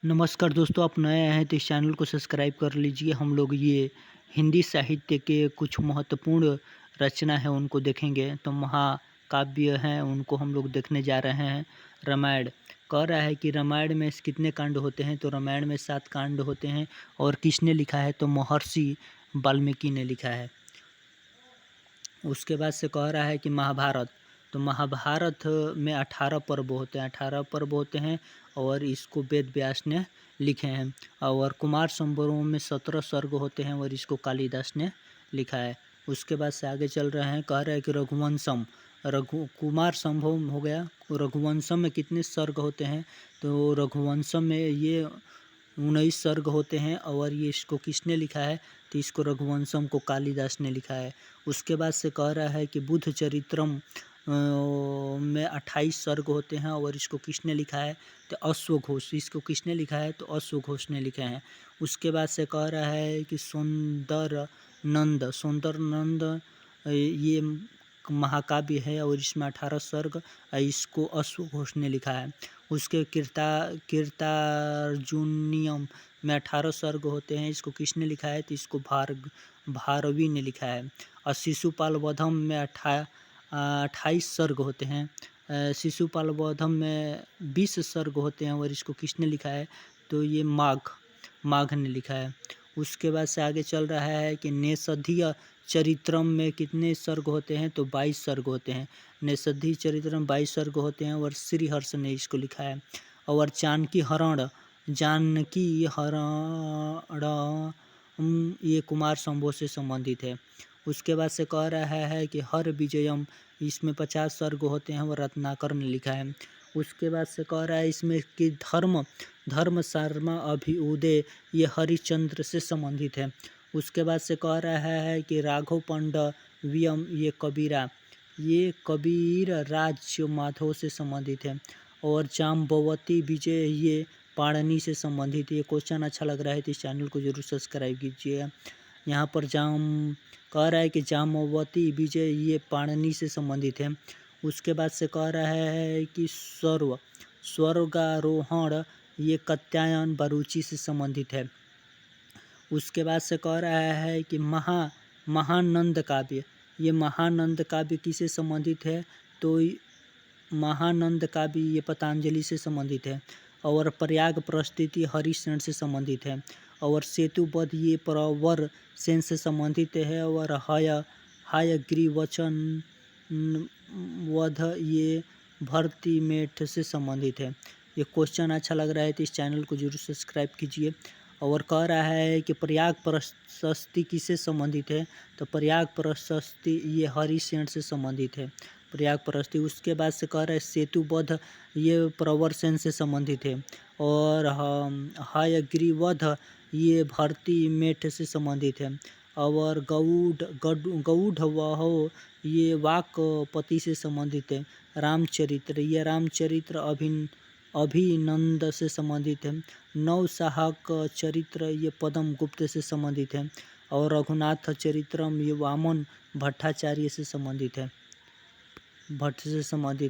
नमस्कार दोस्तों, आप नए आए हैं तो इस चैनल को सब्सक्राइब कर लीजिए। हम लोग ये हिंदी साहित्य के कुछ महत्वपूर्ण रचना है उनको देखेंगे। तो महाकाव्य हैं उनको हम लोग देखने जा रहे हैं। रामायण कह रहा है कि रामायण में कितने कांड होते हैं, तो रामायण में 7 कांड होते हैं। और किसने लिखा है, तो महर्षि वाल्मीकि ने लिखा है। उसके बाद से कह रहा है कि महाभारत, तो महाभारत में 18 पर्व होते हैं, 18 पर्व होते हैं और इसको वेद व्यास ने लिखे हैं। और कुमार संभवों में 17 सर्ग होते हैं और इसको कालिदास ने लिखा है। उसके बाद से आगे चल रहे हैं, कह रहे हैं कि रघुवंशम, कुमार संभव हो गया। रघुवंशम में कितने सर्ग होते हैं, तो रघुवंशम में ये 19 सर्ग होते हैं। और ये इसको किसने लिखा है, तो इसको रघुवंशम को कालिदास ने लिखा है। उसके बाद से कह रहा है कि बुद्ध चरित्रम में 28 सर्ग होते हैं और इसको किसने लिखा है, तो अश्वघोष। इसको किसने लिखा है, तो अश्वघोष ने लिखे हैं। उसके बाद से कह रहा है कि सुंदर नंद ये महाकाव्य है और इसमें 18 सर्ग, इसको अश्वघोष ने लिखा है। उसके कीर्तार्जुनीयम में 18 सर्ग होते हैं, इसको किसने लिखा है, तो इसको भारवी ने लिखा है। और शिशुपाल वधम में 28 सर्ग होते हैं। शिशुपाल वधम में 20 सर्ग होते हैं और इसको किसने लिखा है, तो ये माघ ने लिखा है। उसके बाद से आगे चल रहा है कि नेषधीय चरित्रम में कितने सर्ग होते हैं, तो 22 सर्ग होते हैं। नेषधीय चरित्रम में 22 सर्ग होते हैं और श्रीहर्ष ने इसको लिखा है। और जानकी हरण ये कुमार संभव से संबंधित है। उसके बाद से कह रहा है कि हर विजयम, इसमें 50 सर्ग होते हैं और रत्नाकर ने लिखा है। उसके बाद से कह रहा है इसमें कि धर्म शर्मा अभिउदय, ये हरिश्चंद्र से संबंधित है। उसके बाद से कह रहा है कि राघव पांडवियम, ये कबीर राज्य माधव से संबंधित है। और जाम्बवती विजय, ये पाणनी से संबंधित। ये क्वेश्चन अच्छा लग रहा है तो इस चैनल को जरूर सब्सक्राइब कीजिए। यहाँ पर कह रहा है कि जाम्बवती विजय, ये पाणनी से संबंधित है। उसके बाद से कह रहा है कि स्वर्गारोहण, ये कात्यायन बरूची से संबंधित है। उसके बाद से कह रहा है कि महानंद काव्य, ये महानंद काव्य किससे संबंधित है, तो महानंद काव्य ये पतंजलि से संबंधित है। और प्रयाग प्रस्तुति हरिशरण से संबंधित है। और सेतुबद्ध, ये प्रवर सेन से संबंधित है। और हयग्रीवचन वध, ये भरतीमेठ से संबंधित है। ये क्वेश्चन अच्छा लग रहा है तो इस चैनल को जरूर सब्सक्राइब कीजिए। और कह रहा है कि प्रयाग प्रशस्ति किससे संबंधित है, तो प्रयाग प्रशस्ति ये हरिसेन से संबंधित है, प्रयाग प्रशस्ति। उसके बाद से कह रहा है सेतुबद्ध, ये प्रवर सेन से संबंधित है। और हयग्रीवध, ये भरतीमेठ से संबंधित है। और गौड़ वहो, ये वाक्पति से संबंधित है। रामचरित्र, ये रामचरित्र अभिनंद से संबंधित है। नवसाहक चरित्र, ये पद्म गुप्त से संबंधित है। और रघुनाथ चरित्रम, ये वामन भट्टाचार्य से संबंधित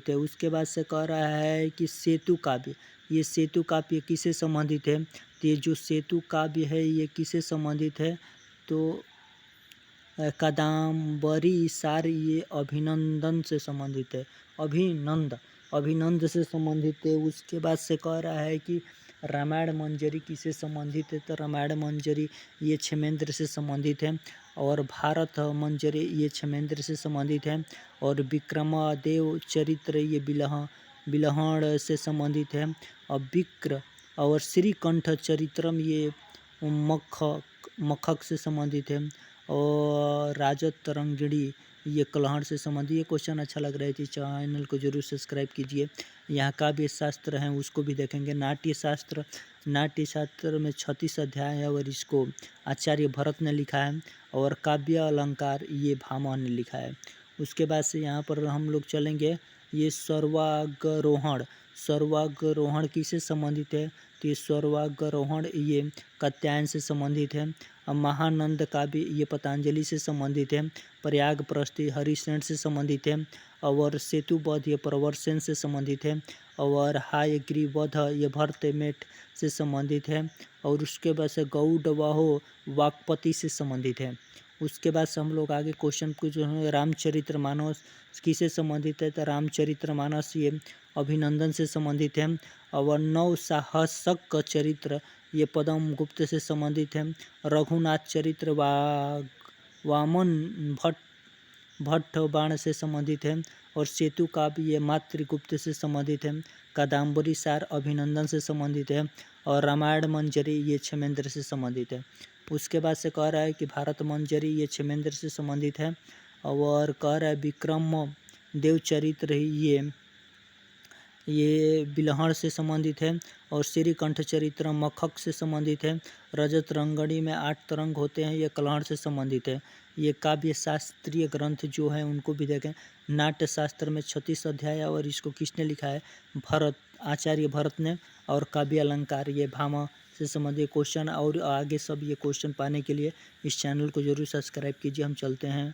है, उसके बाद से कह रहा है कि सेतु काव्य, ये सेतु काव्य किससे संबंधित है, तो ये जो सेतु काव्य है ये किससे संबंधित है, तो कादम्बरी सार, ये अभिनंदन से संबंधित है, अभिनंद से संबंधित है। उसके बाद से कह रहा है कि रामायण मंजरी किससे संबंधित है, तो रामायण मंजरी ये क्षेमेंद्र से संबंधित है। और भारत मंजरी ये क्षेमेंद्र से संबंधित है। और विक्रमादेव चरित्र, ये बिलहण से संबंधित है। और विक्र और श्रीकंठ चरित्रम, ये मखक से संबंधित है। और राजत तरंगिणी, ये कलहड़ से संबंधित। ये क्वेश्चन अच्छा लग रहा है तो चैनल को जरूर सब्सक्राइब कीजिए। यहाँ काव्य शास्त्र हैं उसको भी देखेंगे। नाट्य शास्त्र में 36 अध्याय है और इसको आचार्य भरत ने लिखा है। और काव्य अलंकार, ये भामह ने लिखा है। उसके बाद से यहाँ पर हम लोग चलेंगे, ये सर्वाग्रोहण किससे संबंधित है, तो ये सर्वाग्रोहण ये कात्यायन से संबंधित है। महानंद काव्य ये पतंजलि से संबंधित है। प्रयाग प्रस्ति हरिशरण से संबंधित है। और सेतुबद्ध ये प्रवरसेन से संबंधित है। और हायग्रीवध ये भरतमेट से संबंधित है। और उसके बाद से गौडवाहो वाक्पति से संबंधित है। उसके बाद से हम लोग आगे क्वेश्चन को जो है रामचरितमानस किससे संबंधित है, तो रामचरितमानस ये अभिनंदन से संबंधित है। और नौ साहसक का चरित्र ये पद्म गुप्त से संबंधित है। रघुनाथ चरित्र वामन भट्ट बाण से संबंधित है। और सेतु काव्य ये मातृगुप्त से संबंधित है। कादम्बरी सार अभिनंदन से संबंधित है। और रामायण मंजरी ये क्षेमेंद्र से संबंधित है। उसके बाद से कह रहा है कि भारत मंजरी ये क्षेमेंद्र से संबंधित है। और कह रहा है विक्रम देव चरित्र ये बिल्हण से संबंधित है। और श्रीकंठ चरित्र मखक से संबंधित है। रजत रंगणी में 8 तरंग होते हैं, ये कल्हड़ से संबंधित है। ये काव्य शास्त्रीय ग्रंथ जो है उनको भी देखें। नाट्य शास्त्र में 36 अध्याय और इसको किसने लिखा है, भरत, आचार्य भरत ने। और काव्य अलंकार ये भामा से संबंधित क्वेश्चन और आगे सब ये क्वेश्चन पाने के लिए इस चैनल को जरूर सब्सक्राइब कीजिए। हम चलते हैं